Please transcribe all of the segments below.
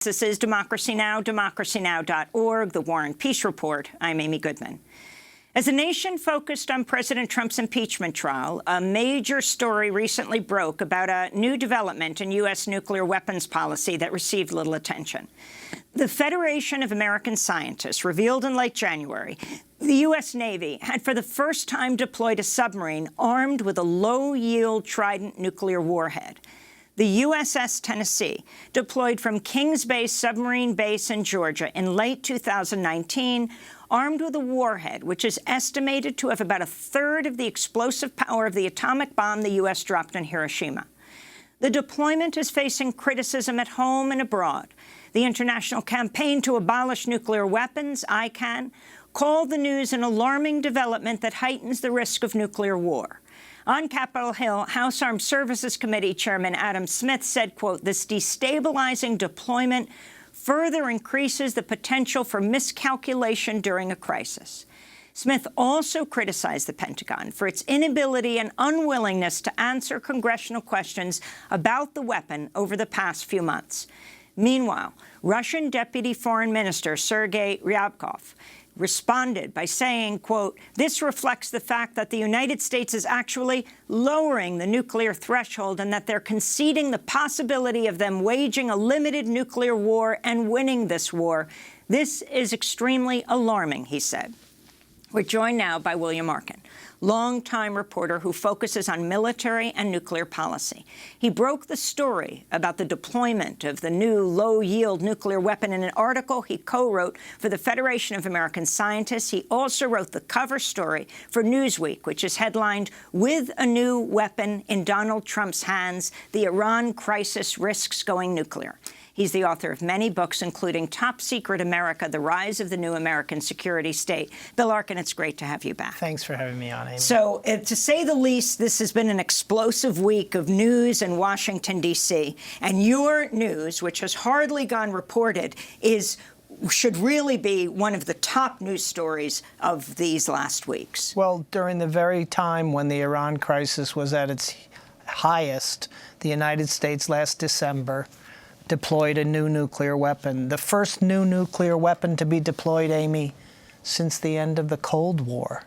This is Democracy Now!, democracynow.org, The War and Peace Report. I'm Amy Goodman. As a nation focused on President Trump's impeachment trial, a major story recently broke about a new development in U.S. nuclear weapons policy that received little attention. The Federation of American Scientists revealed in late January the U.S. Navy had for the first time deployed a submarine armed with a low-yield Trident nuclear warhead. The USS Tennessee, deployed from Kings Bay Submarine Base in Georgia in late 2019, armed with a warhead which is estimated to have about a third of the explosive power of the atomic bomb the U.S. dropped on Hiroshima. The deployment is facing criticism at home and abroad. The International Campaign to Abolish Nuclear Weapons, ICAN, called the news an alarming development that heightens the risk of nuclear war. On Capitol Hill, House Armed Services Committee Chairman Adam Smith said, quote, "This destabilizing deployment further increases the potential for miscalculation during a crisis." Smith also criticized the Pentagon for its inability and unwillingness to answer congressional questions about the weapon over the past few months. Meanwhile, Russian Deputy Foreign Minister Sergei Ryabkov responded by saying, quote, "This reflects the fact that the United States is actually lowering the nuclear threshold and that they're conceding the possibility of them waging a limited nuclear war and winning this war. This is extremely alarming," he said. We're joined now by William Arkin, longtime reporter who focuses on military and nuclear policy. He broke the story about the deployment of the new low-yield nuclear weapon in an article he co-wrote for the Federation of American Scientists. He also wrote the cover story for Newsweek, which is headlined, "With a New Weapon in Donald Trump's Hands, the Iran Crisis Risks Going Nuclear." He's the author of many books, including Top Secret America, The Rise of the New American Security State. Bill Arkin, it's great to have you back. Thanks for having me on, Amy. So, to say the least, this has been an explosive week of news in Washington, D.C. And your news, which has hardly gone reported, should really be one of the top news stories of these last weeks. Well, during the very time when the Iran crisis was at its highest, the United States last December deployed a new nuclear weapon. The first new nuclear weapon to be deployed, Amy, since the end of the Cold War.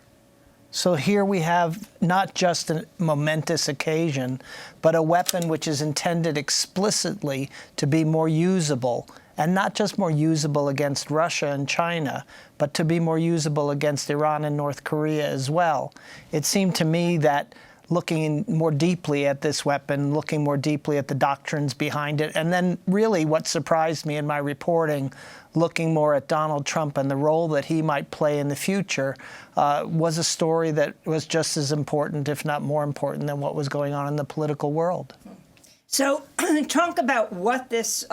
So here we have not just a momentous occasion, but a weapon which is intended explicitly to be more usable, and not just more usable against Russia and China, but to be more usable against Iran and North Korea as well. It seemed to me that looking more deeply at this weapon, looking more deeply at the doctrines behind it, and then really what surprised me in my reporting, looking more at Donald Trump and the role that he might play in the future, was a story that was just as important, if not more important, than what was going on in the political world. So talk about what this,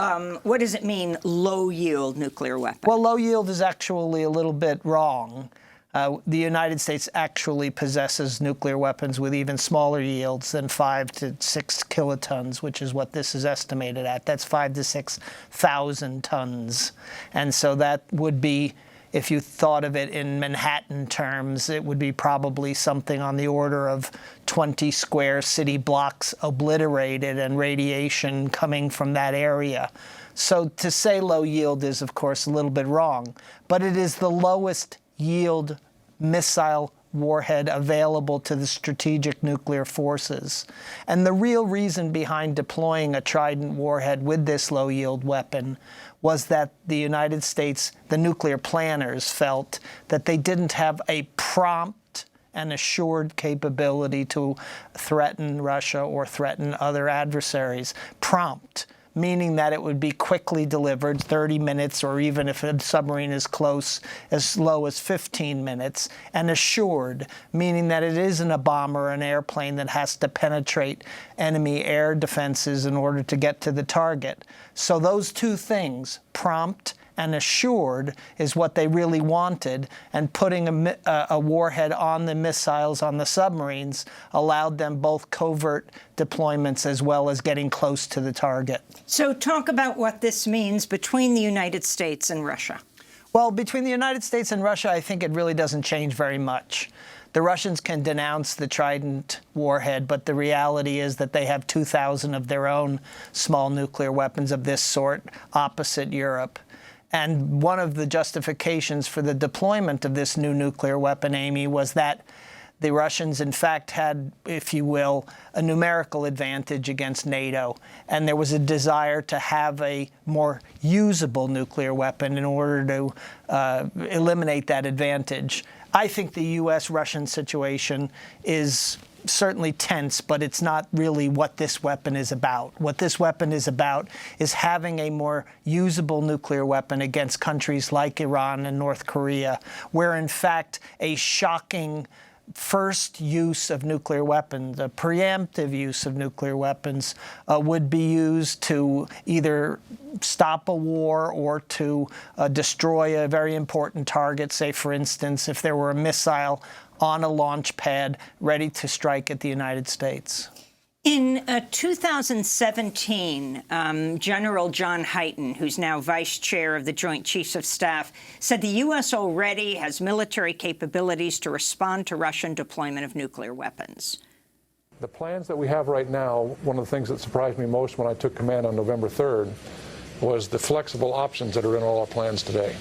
what does it mean, low-yield nuclear weapon? Well, low yield is actually a little bit wrong. The United States actually possesses nuclear weapons with even smaller yields than 5 to 6 kilotons, which is what this is estimated at. That's 5,000 to 6,000 tons. And so that would be, if you thought of it in Manhattan terms, it would be probably something on the order of 20 square city blocks obliterated and radiation coming from that area. So to say low yield is, of course, a little bit wrong, but it is the lowest yield missile warhead available to the strategic nuclear forces. And the real reason behind deploying a Trident warhead with this low-yield weapon was that the United States, the nuclear planners, felt that they didn't have a prompt and assured capability to threaten Russia or threaten other adversaries. Prompt, meaning that it would be quickly delivered, 30 minutes, or even if a submarine is close, as low as 15 minutes, and assured, meaning that it isn't a bomber or an airplane that has to penetrate enemy air defenses in order to get to the target. So those two things, prompt and assured, is what they really wanted, and putting a warhead on the missiles on the submarines allowed them both covert deployments as well as getting close to the target. So talk about what this means between the United States and Russia. Well, between the United States and Russia, I think it really doesn't change very much. The Russians can denounce the Trident warhead, but the reality is that they have 2,000 of their own small nuclear weapons of this sort opposite Europe. And one of the justifications for the deployment of this new nuclear weapon, Amy, was that the Russians, in fact, had, if you will, a numerical advantage against NATO. And there was a desire to have a more usable nuclear weapon in order to eliminate that advantage. I think the U.S.-Russian situation is certainly tense, but it's not really what this weapon is about. What this weapon is about is having a more usable nuclear weapon against countries like Iran and North Korea, where, in fact, a shocking first use of nuclear weapons, a preemptive use of nuclear weapons, would be used to either stop a war or to destroy a very important target. Say, for instance, if there were a missile on a launch pad ready to strike at the United States. In 2017, General John Heighten, who's now vice chair of the Joint Chiefs of Staff, said the U.S. already has military capabilities to respond to Russian deployment of nuclear weapons. The plans that we have right now, one of the things that surprised me most when I took command on November 3rd was the flexible options that are in all our plans today.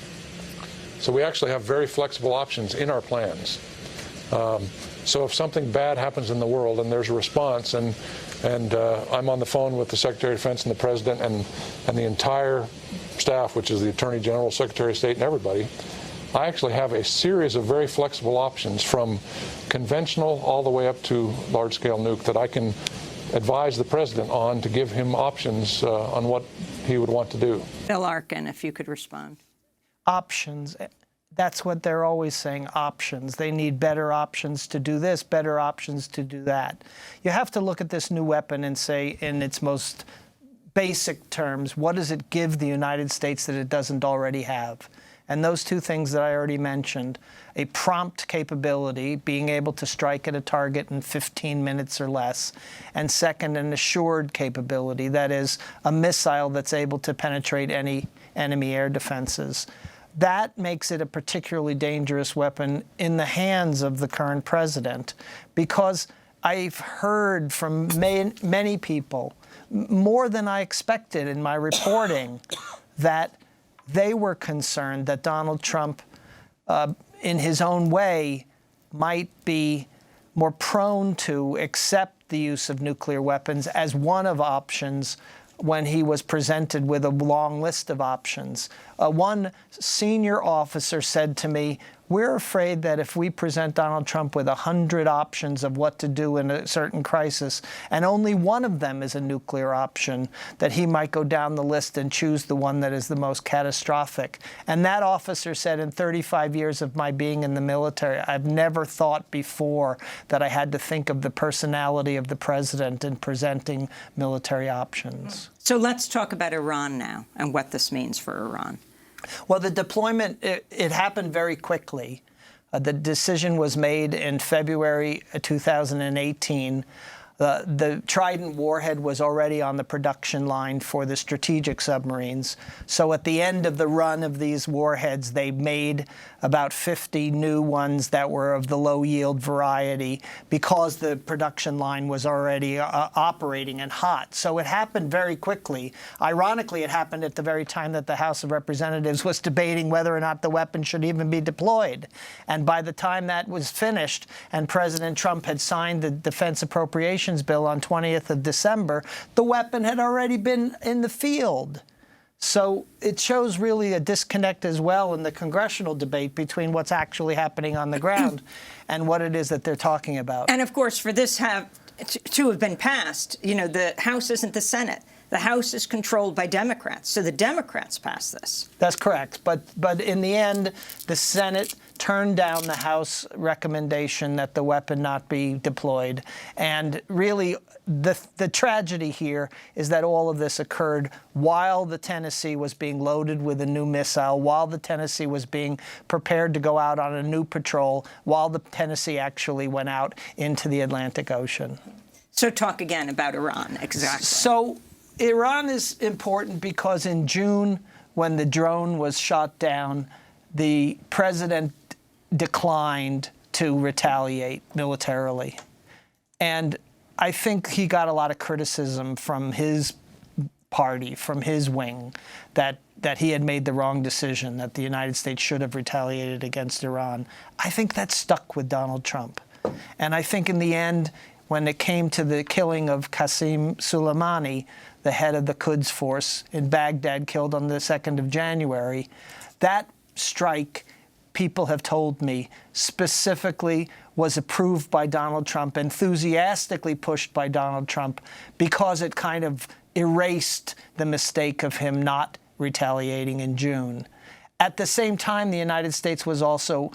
So we actually have very flexible options in our plans. So if something bad happens in the world and there's a response, and I'm on the phone with the Secretary of Defense and the President and the entire staff, which is the Attorney General, Secretary of State, and everybody, I actually have a series of very flexible options from conventional all the way up to large-scale nuke that I can advise the President on to give him options on what he would want to do. Bill Arkin, if you could respond. Options. That's what they're always saying, options. They need better options to do this, better options to do that. You have to look at this new weapon and say, in its most basic terms, what does it give the United States that it doesn't already have? And those two things that I already mentioned, a prompt capability, being able to strike at a target in 15 minutes or less, and second, an assured capability, that is, a missile that's able to penetrate any enemy air defenses. That makes it a particularly dangerous weapon in the hands of the current president, because I've heard from many people, more than I expected in my reporting, that they were concerned that Donald Trump, in his own way, might be more prone to accept the use of nuclear weapons as one of options when he was presented with a long list of options. One senior officer said to me, we're afraid that if we present Donald Trump with 100 options of what to do in a certain crisis, and only one of them is a nuclear option, that he might go down the list and choose the one that is the most catastrophic. And that officer said, in 35 years of my being in the military, I've never thought before that I had to think of the personality of the president in presenting military options. So let's talk about Iran now and what this means for Iran. Well, the deployment, it happened very quickly. The decision was made in February 2018. The Trident warhead was already on the production line for the strategic submarines. So at the end of the run of these warheads, they made about 50 new ones that were of the low-yield variety because the production line was already operating and hot. So it happened very quickly. Ironically, it happened at the very time that the House of Representatives was debating whether or not the weapon should even be deployed. And by the time that was finished and President Trump had signed the Defense Appropriations Bill on 20th of December, the weapon had already been in the field. So it shows really a disconnect as well in the congressional debate between what's actually happening on the ground and what it is that they're talking about. And of course, for this to have been passed, you know, the House isn't the Senate. The House is controlled by Democrats, so the Democrats passed this. That's correct. But in the end, the Senate turned down the House recommendation that the weapon not be deployed. And really, the tragedy here is that all of this occurred while the Tennessee was being loaded with a new missile, while the Tennessee was being prepared to go out on a new patrol, while the Tennessee actually went out into the Atlantic Ocean. So talk again about Iran, exactly. So Iran is important because in June, when the drone was shot down, the president declined to retaliate militarily. And I think he got a lot of criticism from his party, from his wing, that he had made the wrong decision, that the United States should have retaliated against Iran. I think that stuck with Donald Trump. And I think in the end, when it came to the killing of Qasem Soleimani, the head of the Quds force in Baghdad, killed on the 2nd of January, that strike, people have told me, specifically was approved by Donald Trump, enthusiastically pushed by Donald Trump, because it kind of erased the mistake of him not retaliating in June. At the same time, the United States was also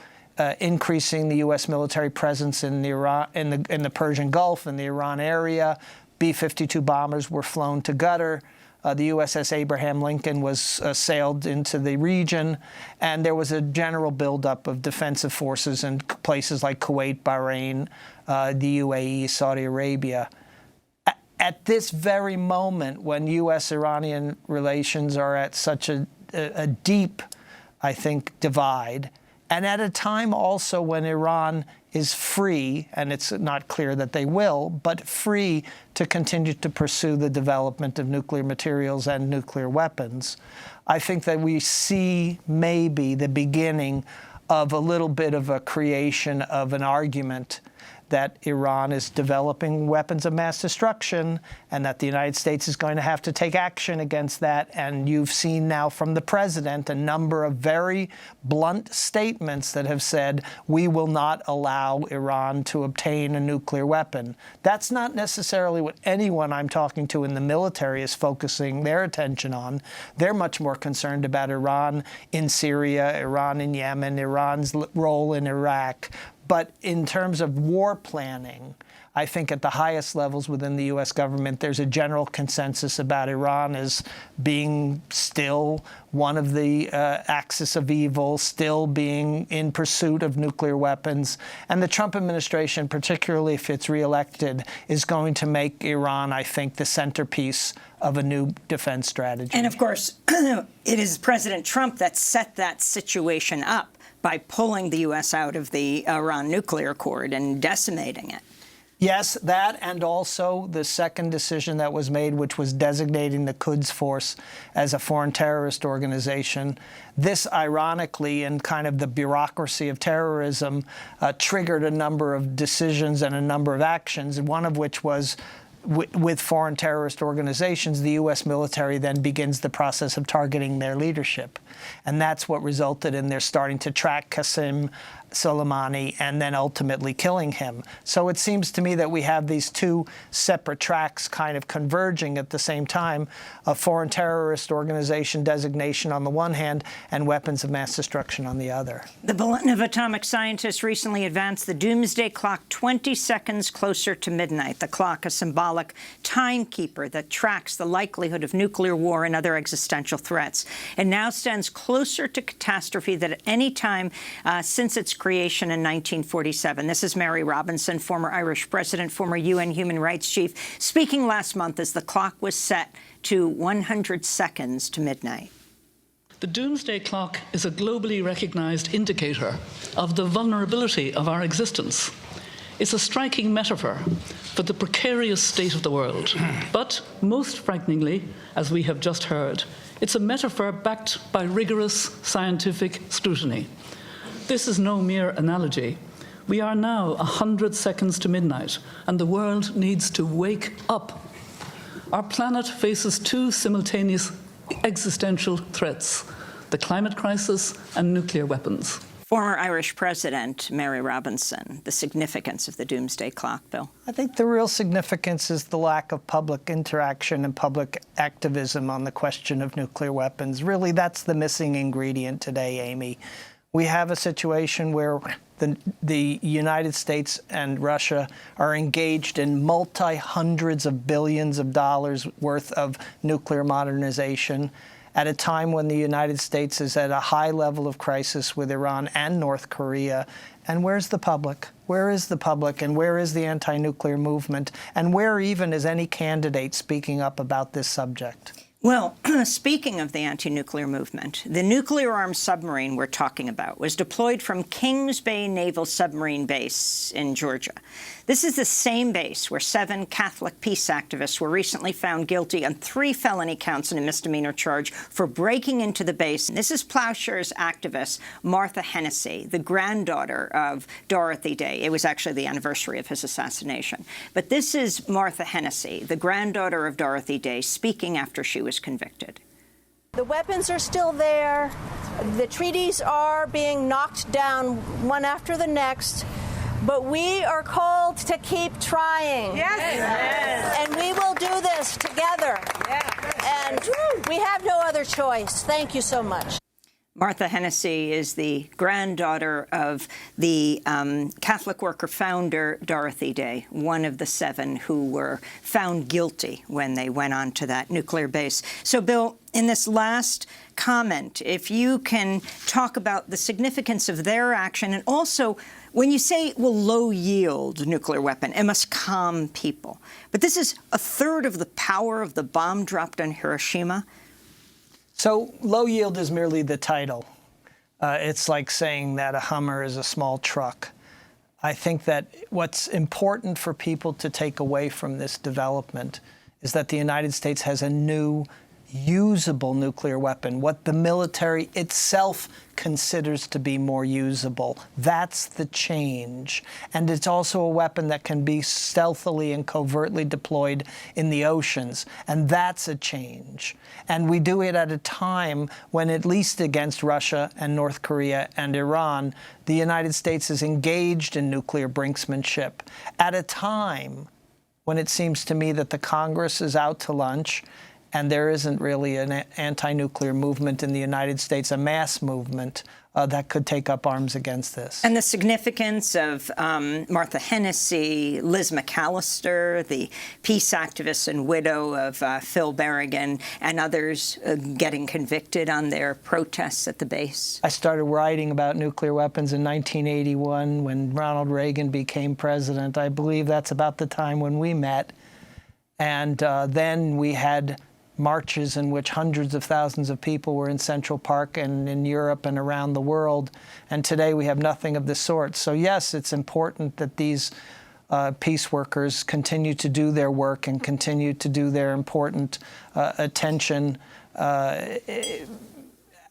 increasing the U.S. military presence in the Persian Gulf, in the Iran area. B-52 bombers were flown to Qatar. The USS Abraham Lincoln was sailed into the region, and there was a general buildup of defensive forces in places like Kuwait, Bahrain, the UAE, Saudi Arabia. At this very moment, when U.S.-Iranian relations are at such a deep, I think, divide, and at a time also when Iran is free, and it's not clear that they will, but free to continue to pursue the development of nuclear materials and nuclear weapons, I think that we see maybe the beginning of a little bit of a creation of an argument that Iran is developing weapons of mass destruction and that the United States is going to have to take action against that. And you've seen now from the president a number of very blunt statements that have said, we will not allow Iran to obtain a nuclear weapon. That's not necessarily what anyone I'm talking to in the military is focusing their attention on. They're much more concerned about Iran in Syria, Iran in Yemen, Iran's role in Iraq. But in terms of war planning, I think at the highest levels within the U.S. government, there's a general consensus about Iran as being still one of the axis of evil, still being in pursuit of nuclear weapons. And the Trump administration, particularly if it's reelected, is going to make Iran, I think, the centerpiece of a new defense strategy. And of course, it is President Trump that set that situation up by pulling the U.S. out of the Iran nuclear accord and decimating it. Yes, that, and also the second decision that was made, which was designating the Quds force as a foreign terrorist organization. This, ironically, in kind of the bureaucracy of terrorism, triggered a number of decisions and a number of actions, one of which was with foreign terrorist organizations, the U.S. military then begins the process of targeting their leadership. And that's what resulted in their starting to track Qasem Soleimani and then ultimately killing him. So it seems to me that we have these two separate tracks kind of converging at the same time, a foreign terrorist organization designation on the one hand and weapons of mass destruction on the other. The bulletin of atomic scientists recently advanced the Doomsday Clock 20 seconds closer to midnight. The clock, a symbolic timekeeper that tracks the likelihood of nuclear war and other existential threats. It now stands closer to catastrophe than at any time since its creation in 1947. This is Mary Robinson, former Irish president, former UN human rights chief, speaking last month as the clock was set to 100 seconds to midnight. The Doomsday Clock is a globally recognized indicator of the vulnerability of our existence. It's a striking metaphor for the precarious state of the world. But most frighteningly, as we have just heard, it's a metaphor backed by rigorous scientific scrutiny. This is no mere analogy. We are now 100 seconds to midnight, and the world needs to wake up. Our planet faces two simultaneous existential threats: the climate crisis and nuclear weapons. Former Irish President Mary Robinson, the significance of the Doomsday Clock, Bill? I think the real significance is the lack of public interaction and public activism on the question of nuclear weapons. Really, that's the missing ingredient today, Amy. We have a situation where the United States and Russia are engaged in multi-hundreds of billions of dollars worth of nuclear modernization at a time when the United States is at a high level of crisis with Iran and North Korea. And where's the public? Where is the public? And where is the anti-nuclear movement? And where even is any candidate speaking up about this subject? Well, speaking of the anti-nuclear movement, the nuclear-armed submarine we're talking about was deployed from Kings Bay Naval Submarine Base in Georgia. This is the same base where 7 Catholic peace activists were recently found guilty on 3 felony counts and a misdemeanor charge for breaking into the base. This is Plowshare's activist Martha Hennessy, the granddaughter of Dorothy Day. It was actually the anniversary of his assassination. But this is Martha Hennessy, the granddaughter of Dorothy Day, speaking after she was convicted. The weapons are still there. The treaties are being knocked down one after the next. But we are called to keep trying. Yes. And we will do this together. And we have no other choice. Thank you so much. Martha Hennessy is the granddaughter of the Catholic worker founder Dorothy Day, one of the 7 who were found guilty when they went on to that nuclear base. So, Bill, in this last comment, if you can talk about the significance of their action, and also when you say, well, low-yield nuclear weapon, it must calm people. But this is a third of the power of the bomb dropped on Hiroshima. So low yield is merely the title. It's like saying that a Hummer is a small truck. I think that what's important for people to take away from this development is that the United States has a new usable nuclear weapon, what the military itself considers to be more usable. That's the change. And it's also a weapon that can be stealthily and covertly deployed in the oceans. And that's a change. And we do it at a time when, at least against Russia and North Korea and Iran, the United States is engaged in nuclear brinksmanship. At a time when it seems to me that the Congress is out to lunch and there isn't really an anti-nuclear movement in the United States, a mass movement that could take up arms against this. And the significance of Martha Hennessy, Liz McAllister, the peace activist and widow of Phil Berrigan, and others getting convicted on their protests at the base. I started writing about nuclear weapons in 1981 when Ronald Reagan became president. I believe that's about the time when we met. And then we had marches in which hundreds of thousands of people were in Central Park and in Europe and around the world. And today we have nothing of the sort. So yes, it's important that these peace workers continue to do their work and continue to do their important attention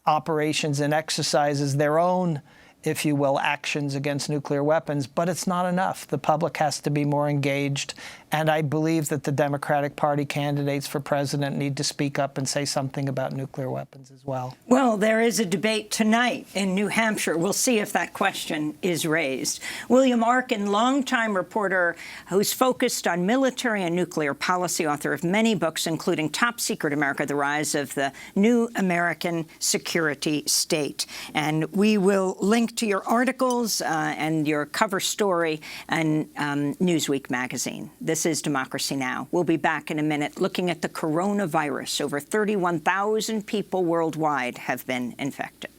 operations and exercises, their own, if you will, actions against nuclear weapons. But it's not enough. The public has to be more engaged. And I believe that the Democratic Party candidates for president need to speak up and say something about nuclear weapons as well. Well, there is a debate tonight in New Hampshire. We'll see if that question is raised. William Arkin, longtime reporter who's focused on military and nuclear policy, author of many books, including Top Secret America, The Rise of the New American Security State. And we will link to your articles and your cover story in Newsweek magazine. This is Democracy Now! We'll be back in a minute looking at the coronavirus. Over 31,000 people worldwide have been infected.